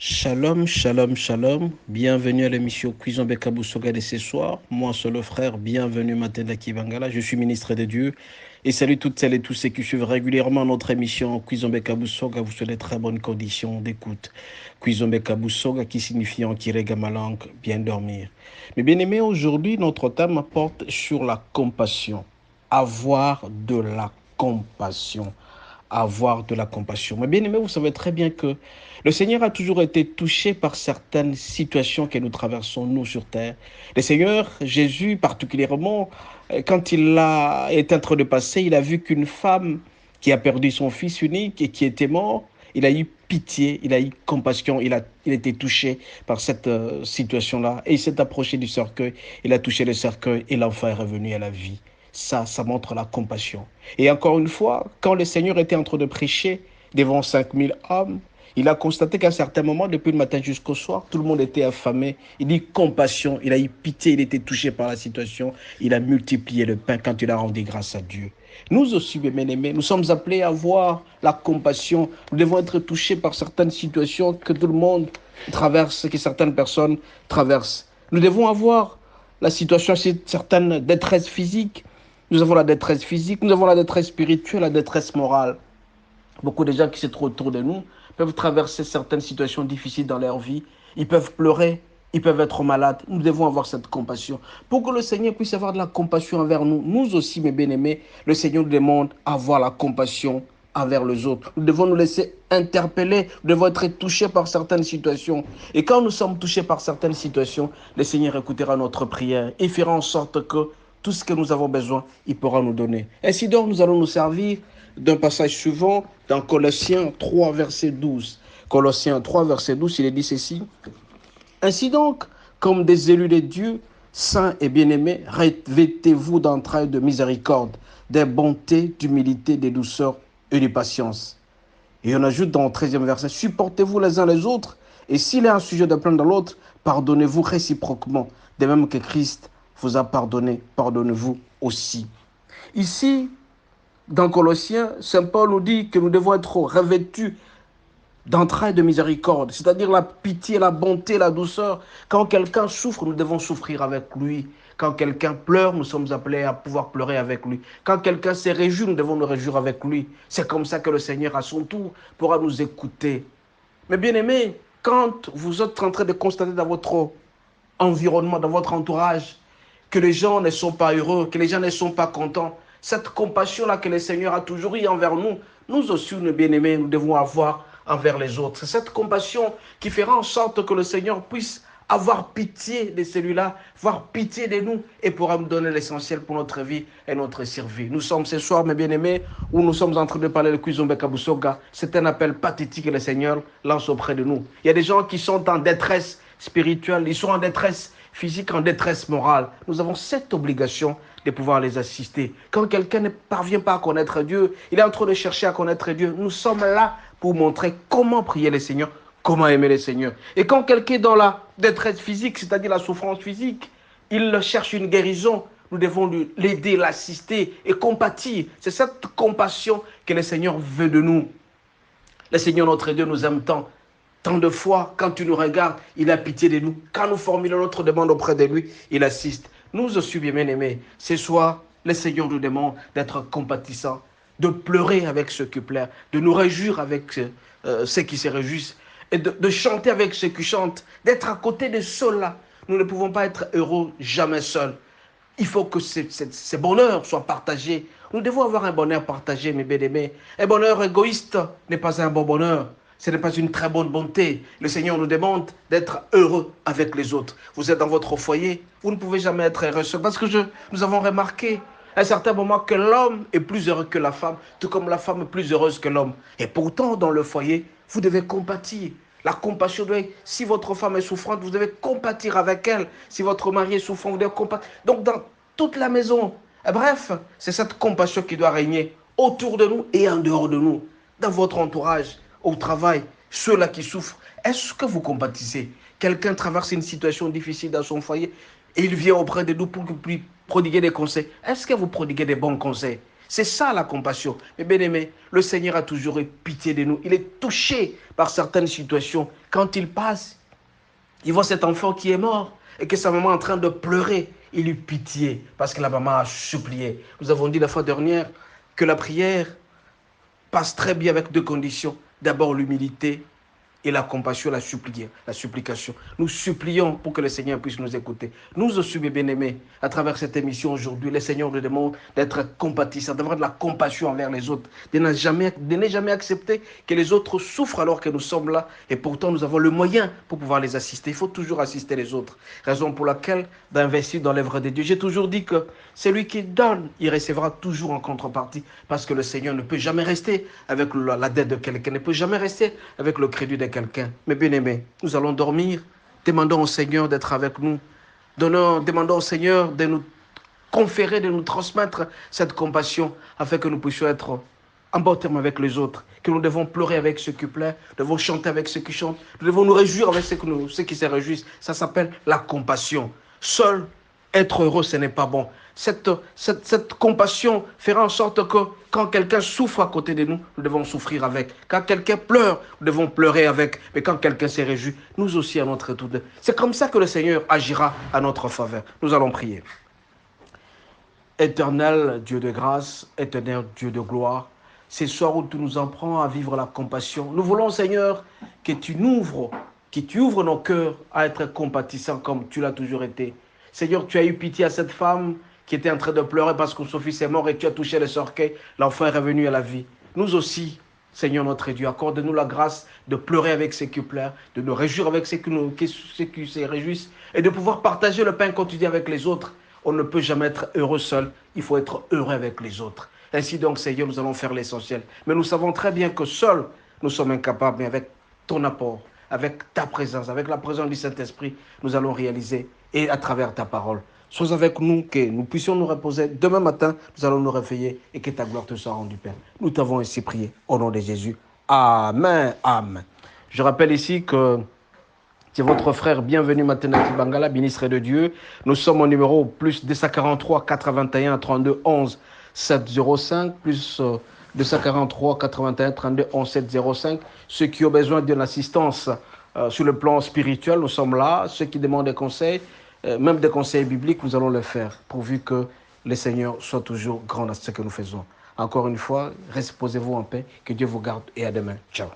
Shalom, shalom, shalom. Bienvenue à l'émission Cuisine Bekabousoga de ce soir. Moi, c'est le frère. Bienvenue Matenda Kivangala. Je suis ministre de Dieu. Et salut toutes celles et tous ceux qui suivent régulièrement notre émission Cuisine Bekabousoga. Vous souhaitez de très bonnes conditions d'écoute. Cuisine Bekabousoga qui signifie en kirega ma langue, bien dormir. Mais bien aimé, aujourd'hui, notre thème porte sur la compassion. Avoir de la compassion. Avoir de la compassion. Mais bien aimé, vous savez très bien que le Seigneur a toujours été touché par certaines situations que nous traversons, nous, sur terre. Le Seigneur, Jésus particulièrement, quand il est en train de passer, il a vu qu'une femme qui a perdu son fils unique et qui était mort, il a eu pitié, il a eu compassion, il a été touché par cette situation-là et il s'est approché du cercueil, il a touché le cercueil et l'enfant est revenu à la vie. Ça montre la compassion. Et encore une fois, quand le Seigneur était en train de prêcher devant 5000 hommes, il a constaté qu'à un certain moment, depuis le matin jusqu'au soir, tout le monde était affamé. Il dit compassion, il a eu pitié, il était touché par la situation. Il a multiplié le pain quand il a rendu grâce à Dieu. Nous aussi, bien-aimés, nous sommes appelés à avoir la compassion. Nous devons être touchés par certaines situations que tout le monde traverse, que certaines personnes traversent. Nous devons avoir la situation, certaines détresses physiques. Nous avons la détresse physique, nous avons la détresse spirituelle, la détresse morale. Beaucoup de gens qui se trouvent autour de nous peuvent traverser certaines situations difficiles dans leur vie. Ils peuvent pleurer, ils peuvent être malades. Nous devons avoir cette compassion. Pour que le Seigneur puisse avoir de la compassion envers nous, nous aussi, mes bien-aimés, le Seigneur nous demande d'avoir la compassion envers les autres. Nous devons nous laisser interpeller, nous devons être touchés par certaines situations. Et quand nous sommes touchés par certaines situations, le Seigneur écoutera notre prière et fera en sorte que tout ce que nous avons besoin, il pourra nous donner. Ainsi donc, nous allons nous servir d'un passage suivant dans Colossiens 3, verset 12. Colossiens 3, verset 12, il est dit ceci. Ainsi donc, comme des élus de Dieu, saints et bien-aimés, revêtez-vous d'entrailles de miséricorde, de bonté, d'humilité, de douceur et de patience. Et on ajoute dans le 13e verset, supportez-vous les uns les autres, et s'il est un sujet de plainte dans l'autre, pardonnez-vous réciproquement, de même que Christ vous a pardonné, pardonnez-vous aussi. Ici, dans Colossiens, Saint Paul nous dit que nous devons être revêtus d'entrailles de miséricorde, c'est-à-dire la pitié, la bonté, la douceur. Quand quelqu'un souffre, nous devons souffrir avec lui. Quand quelqu'un pleure, nous sommes appelés à pouvoir pleurer avec lui. Quand quelqu'un se réjouit, nous devons nous réjouir avec lui. C'est comme ça que le Seigneur, à son tour, pourra nous écouter. Mais bien aimé, quand vous êtes en train de constater dans votre environnement, dans votre entourage, que les gens ne sont pas heureux, que les gens ne sont pas contents, cette compassion-là que le Seigneur a toujours eu envers nous, nous aussi, nos bien-aimés, nous devons avoir envers les autres. C'est cette compassion qui fera en sorte que le Seigneur puisse avoir pitié de celui-là, avoir pitié de nous et pourra nous donner l'essentiel pour notre vie et notre survie. Nous sommes ce soir, mes bien-aimés, où nous sommes en train de parler de Cuisine Bekabousoga. C'est un appel pathétique que le Seigneur lance auprès de nous. Il y a des gens qui sont en détresse spirituelle, ils sont en détresse physique, en détresse morale. Nous avons cette obligation de pouvoir les assister. Quand quelqu'un ne parvient pas à connaître Dieu, il est en train de chercher à connaître Dieu. Nous sommes là pour montrer comment prier le Seigneur, comment aimer le Seigneur. Et quand quelqu'un est dans la détresse physique, c'est-à-dire la souffrance physique, il cherche une guérison, nous devons l'aider, l'assister et compatir. C'est cette compassion que le Seigneur veut de nous. Le Seigneur notre Dieu nous aime tant. Tant de fois, quand tu nous regardes, il a pitié de nous. Quand nous formulons notre demande auprès de lui, il assiste. Nous aussi, bien-aimés, ce soir, le Seigneur nous demande d'être compatissants, de pleurer avec ceux qui pleurent, de nous réjouir avec ceux qui se réjouissent, et de chanter avec ceux qui chantent, d'être à côté de ceux-là. Nous ne pouvons pas être heureux jamais seuls. Il faut que ce bonheur soit partagé. Nous devons avoir un bonheur partagé, mes bien-aimés. Un bonheur égoïste n'est pas un bon bonheur. Ce n'est pas une très bonne bonté. Le Seigneur nous demande d'être heureux avec les autres. Vous êtes dans votre foyer, vous ne pouvez jamais être heureux seul. Parce que nous avons remarqué à un certain moment que l'homme est plus heureux que la femme, tout comme la femme est plus heureuse que l'homme. Et pourtant, dans le foyer, vous devez compatir. La compassion doit être, si votre femme est souffrante, vous devez compatir avec elle. Si votre mari est souffrant, vous devez compatir. Donc, dans toute la maison, bref, c'est cette compassion qui doit régner autour de nous et en dehors de nous, dans votre entourage, au travail, ceux-là qui souffrent. Est-ce que vous compatissez? Quelqu'un traverse une situation difficile dans son foyer et il vient auprès de nous pour lui prodiguer des conseils. Est-ce que vous prodiguez des bons conseils? C'est ça la compassion. Mais bien aimé, le Seigneur a toujours eu pitié de nous. Il est touché par certaines situations. Quand il passe, il voit cet enfant qui est mort et que sa maman est en train de pleurer. Il eut pitié parce que la maman a supplié. Nous avons dit la fois dernière que la prière passe très bien avec deux conditions. D'abord l'humilité et la compassion, la supplication. Nous supplions pour que le Seigneur puisse nous écouter. Nous aussi, mes bien-aimés, à travers cette émission aujourd'hui, le Seigneur nous demande d'être compatissant, d'avoir de la compassion envers les autres, de ne jamais accepter que les autres souffrent alors que nous sommes là et pourtant nous avons le moyen pour pouvoir les assister. Il faut toujours assister les autres. Raison pour laquelle d'investir dans l'œuvre de Dieu. J'ai toujours dit que celui qui donne, il recevra toujours en contrepartie parce que le Seigneur ne peut jamais rester avec la dette de quelqu'un, ne peut jamais rester avec le crédit de quelqu'un. Mais bien aimé, nous allons dormir. Demandons au Seigneur d'être avec nous. Demandons au Seigneur de nous conférer, de nous transmettre cette compassion afin que nous puissions être en bon terme avec les autres, que nous devons pleurer avec ceux qui pleurent, nous devons chanter avec ceux qui chantent, nous devons nous réjouir avec ceux qui se réjouissent. Ça s'appelle la compassion. Seul être heureux, ce n'est pas bon. Cette compassion fera en sorte que quand quelqu'un souffre à côté de nous, nous devons souffrir avec. Quand quelqu'un pleure, nous devons pleurer avec. Mais quand quelqu'un se réjouit, nous aussi à notre tour. C'est comme ça que le Seigneur agira à notre faveur. Nous allons prier. Éternel Dieu de grâce, éternel Dieu de gloire, ce soir où tu nous apprends à vivre la compassion, nous voulons, Seigneur, que tu ouvres nos cœurs à être compatissants comme tu l'as toujours été. Seigneur, tu as eu pitié à cette femme qui était en train de pleurer parce que son fils est mort et tu as touché le cercueil. L'enfant est revenu à la vie. Nous aussi, Seigneur notre Dieu, accorde-nous la grâce de pleurer avec ceux qui pleurent, de nous réjouir avec ceux qui se réjouissent et de pouvoir partager le pain quotidien avec les autres. On ne peut jamais être heureux seul, il faut être heureux avec les autres. Ainsi donc, Seigneur, nous allons faire l'essentiel. Mais nous savons très bien que seuls, nous sommes incapables, mais avec ton apport, avec ta présence, avec la présence du Saint-Esprit, nous allons réaliser et à travers ta parole. Sois avec nous, que nous puissions nous reposer. Demain matin, nous allons nous réveiller et que ta gloire te soit rendue, Père. Nous t'avons ainsi prié au nom de Jésus. Amen. Amen. Je rappelle ici que c'est votre frère Bienvenu Matenaki Bangala, ministre de Dieu. Nous sommes au numéro plus 243 81 32 11 705 plus 243 81 32 11 705. Ceux qui ont besoin d'une assistance sur le plan spirituel, nous sommes là. Ceux qui demandent des conseils, même des conseils bibliques, nous allons le faire, pourvu que le Seigneur soit toujours grand dans ce que nous faisons. Encore une fois, reposez-vous en paix, que Dieu vous garde et à demain. Ciao.